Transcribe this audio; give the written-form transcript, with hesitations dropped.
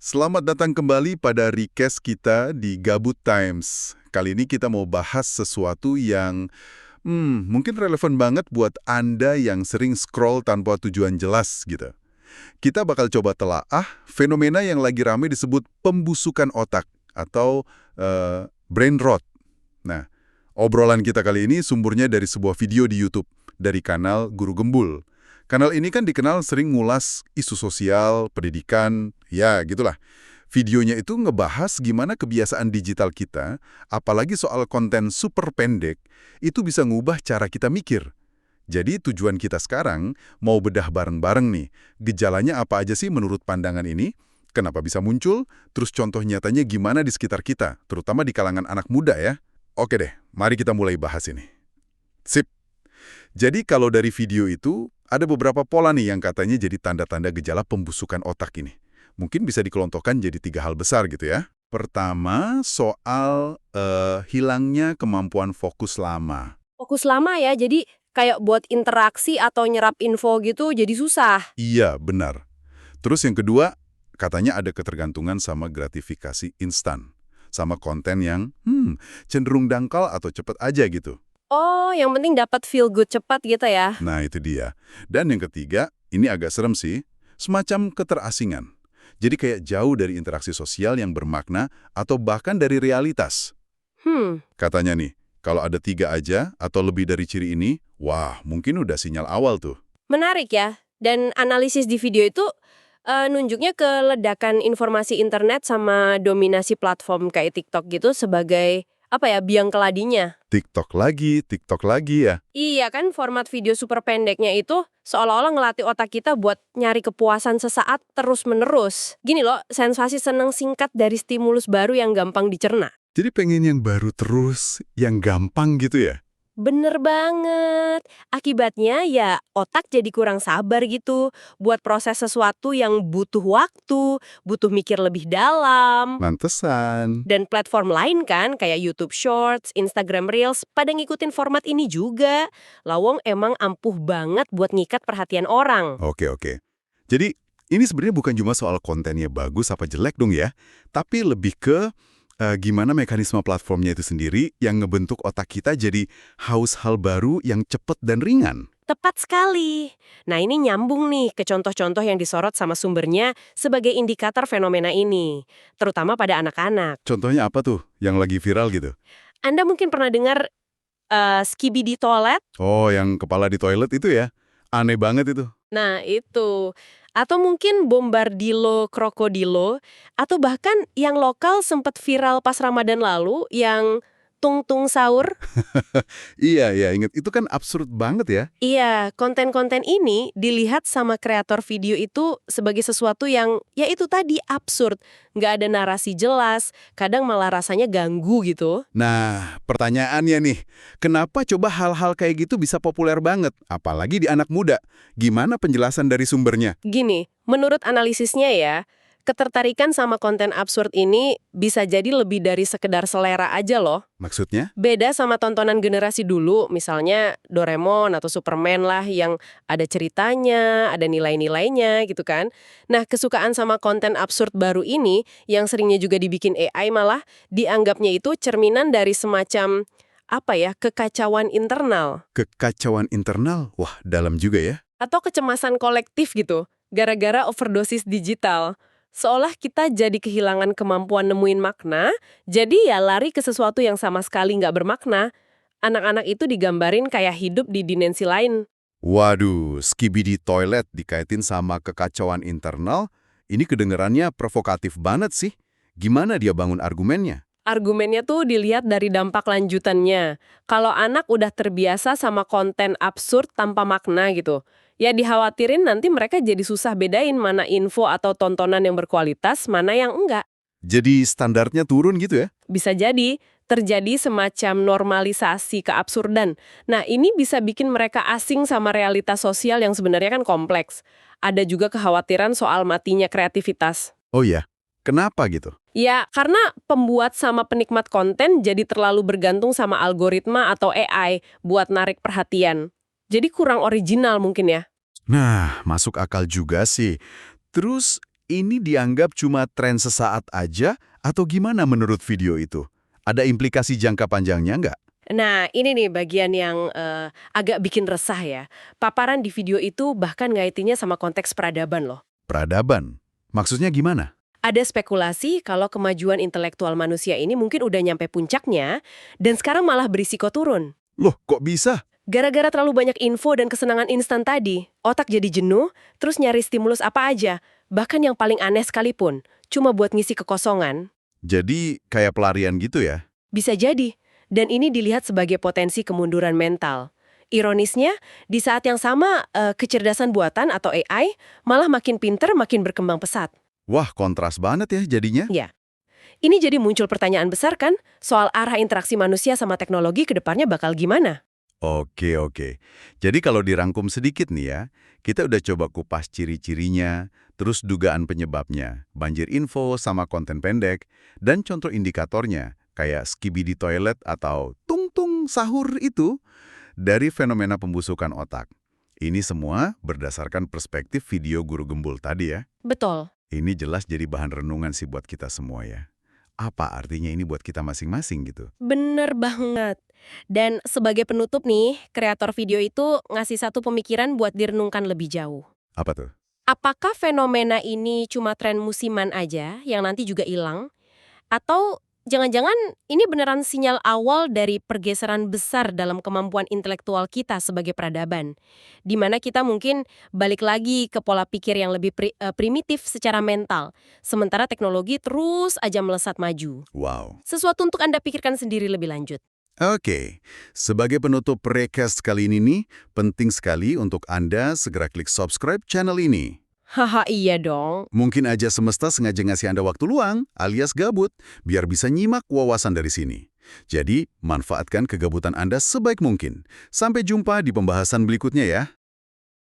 Selamat datang kembali pada recast kita di Gabut Times. Kali ini kita mau bahas sesuatu yang mungkin relevan banget buat Anda yang sering scroll tanpa tujuan jelas gitu. Kita bakal coba telaah fenomena yang lagi rame disebut pembusukan otak atau brain rot. Nah, obrolan kita kali ini sumbernya dari sebuah video di YouTube dari kanal Guru Gembul. Kanal ini kan dikenal sering ngulas isu sosial, pendidikan, ya gitulah. Videonya itu ngebahas gimana kebiasaan digital kita, apalagi soal konten super pendek, itu bisa ngubah cara kita mikir. Jadi tujuan kita sekarang mau bedah bareng-bareng nih, gejalanya apa aja sih menurut pandangan ini, kenapa bisa muncul, terus contoh nyatanya gimana di sekitar kita, terutama di kalangan anak muda ya. Oke deh, mari kita mulai bahas ini. Sip. Jadi kalau dari video itu, ada beberapa pola nih yang katanya jadi tanda-tanda gejala pembusukan otak ini. Mungkin bisa dikelompokkan jadi 3 hal besar gitu ya. Pertama, soal hilangnya kemampuan fokus lama. Fokus lama ya, jadi kayak buat interaksi atau nyerap info gitu jadi susah. Iya, benar. Terus yang kedua, katanya ada ketergantungan sama gratifikasi instan. Sama konten yang cenderung dangkal atau cepet aja gitu. Oh, yang penting dapat feel good cepat gitu ya. Nah, itu dia. Dan yang ketiga, ini agak serem sih, semacam keterasingan. Jadi kayak jauh dari interaksi sosial yang bermakna atau bahkan dari realitas. Katanya nih, kalau ada 3 aja atau lebih dari ciri ini, wah, mungkin udah sinyal awal tuh. Menarik ya. Dan analisis di video itu nunjuknya ke ledakan informasi internet sama dominasi platform kayak TikTok gitu sebagai biang keladinya. TikTok lagi ya. Iya kan, format video super pendeknya itu seolah-olah ngelatih otak kita buat nyari kepuasan sesaat terus-menerus. Gini loh, sensasi seneng singkat dari stimulus baru yang gampang dicerna. Jadi pengen yang baru terus, yang gampang gitu ya? Bener banget. Akibatnya ya otak jadi kurang sabar gitu buat proses sesuatu yang butuh waktu, butuh mikir lebih dalam. Mantesan. Dan platform lain kan kayak YouTube Shorts, Instagram Reels pada ngikutin format ini juga. Lawong emang ampuh banget buat ngikat perhatian orang. Oke. Jadi, ini sebenarnya bukan cuma soal kontennya bagus apa jelek dong ya, tapi lebih ke gimana mekanisme platformnya itu sendiri yang ngebentuk otak kita jadi haus hal baru yang cepet dan ringan. Tepat sekali. Nah ini nyambung nih ke contoh-contoh yang disorot sama sumbernya sebagai indikator fenomena ini. Terutama pada anak-anak. Contohnya apa tuh yang lagi viral gitu? Anda mungkin pernah dengar skibidi toilet? Oh, yang kepala di toilet itu ya? Aneh banget itu. Nah itu. Atau mungkin bombardilo krokodilo. Atau bahkan yang lokal sempat viral pas Ramadan lalu yang tung-tung sahur. Iya, inget. Itu kan absurd banget ya. Iya, konten-konten ini dilihat sama kreator video itu sebagai sesuatu yang, ya itu tadi, absurd. Nggak ada narasi jelas, kadang malah rasanya ganggu gitu. Nah, pertanyaannya nih, kenapa coba hal-hal kayak gitu bisa populer banget? Apalagi di anak muda. Gimana penjelasan dari sumbernya? Gini, menurut analisisnya ya, ketertarikan sama konten absurd ini bisa jadi lebih dari sekedar selera aja loh. Maksudnya? Beda sama tontonan generasi dulu, misalnya Doraemon atau Superman lah yang ada ceritanya, ada nilai-nilainya gitu kan. Nah, kesukaan sama konten absurd baru ini yang seringnya juga dibikin AI malah dianggapnya itu cerminan dari semacam kekacauan internal Kekacauan internal? Wah, dalam juga ya. atau kecemasan kolektif gitu gara-gara overdosis digital. Seolah kita jadi kehilangan kemampuan nemuin makna, jadi ya lari ke sesuatu yang sama sekali nggak bermakna. Anak-anak itu digambarin kayak hidup di dimensi lain. Waduh, skibidi toilet dikaitin sama kekacauan internal, ini kedengerannya provokatif banget sih. Gimana dia bangun argumennya? Argumennya tuh dilihat dari dampak lanjutannya. Kalau anak udah terbiasa sama konten absurd tanpa makna gitu, ya dikhawatirin nanti mereka jadi susah bedain mana info atau tontonan yang berkualitas, mana yang enggak. Jadi standarnya turun gitu ya? Bisa jadi terjadi semacam normalisasi keabsurdan. Nah, ini bisa bikin mereka asing sama realitas sosial yang sebenarnya kan kompleks. Ada juga kekhawatiran soal matinya kreativitas. Oh ya, kenapa gitu? Ya, karena pembuat sama penikmat konten jadi terlalu bergantung sama algoritma atau AI buat narik perhatian. Jadi kurang original mungkin ya. Nah, masuk akal juga sih. Terus Ini dianggap cuma tren sesaat aja atau gimana menurut video itu? Ada implikasi jangka panjangnya nggak? Nah, ini nih bagian yang agak bikin resah ya. Paparan di video itu bahkan ngaitinnya sama konteks peradaban loh. Peradaban. Maksudnya gimana? Ada spekulasi kalau kemajuan intelektual manusia ini mungkin udah nyampe puncaknya dan sekarang malah berisiko turun. Loh, kok bisa? Gara-gara terlalu banyak info dan kesenangan instan tadi, otak jadi jenuh, terus nyari stimulus apa aja, bahkan yang paling aneh sekalipun, cuma buat ngisi kekosongan. Jadi kayak pelarian gitu ya? Bisa jadi, dan ini dilihat sebagai potensi kemunduran mental. Ironisnya, di saat yang sama, kecerdasan buatan atau AI malah makin pinter, makin berkembang pesat. Wah, kontras banget ya jadinya. Ya, ini jadi muncul pertanyaan besar kan, soal arah interaksi manusia sama teknologi ke depannya bakal gimana? Oke. Jadi kalau dirangkum sedikit nih ya, kita udah coba kupas ciri-cirinya, terus dugaan penyebabnya, banjir info sama konten pendek, dan contoh indikatornya, kayak skibidi toilet atau tung-tung sahur itu, dari fenomena pembusukan otak. Ini semua berdasarkan perspektif video guru gembul tadi ya. Betul. Ini jelas jadi bahan renungan sih buat kita semua ya. Apa artinya ini buat kita masing-masing gitu? Bener banget. Dan sebagai penutup nih, kreator video itu ngasih satu pemikiran buat direnungkan lebih jauh. Apa tuh? Apakah fenomena ini cuma tren musiman aja yang nanti juga hilang? Atau jangan-jangan ini beneran sinyal awal dari pergeseran besar dalam kemampuan intelektual kita sebagai peradaban? Di mana kita mungkin balik lagi ke pola pikir yang lebih primitif secara mental. Sementara teknologi terus aja melesat maju. Wow. Sesuatu untuk Anda pikirkan sendiri lebih lanjut. Oke, sebagai penutup recast kali ini nih, penting sekali untuk Anda segera klik subscribe channel ini. Haha, iya dong. Mungkin aja semesta sengaja ngasih Anda waktu luang, alias gabut, biar bisa nyimak wawasan dari sini. Jadi, manfaatkan kegabutan Anda sebaik mungkin. Sampai jumpa di pembahasan berikutnya ya.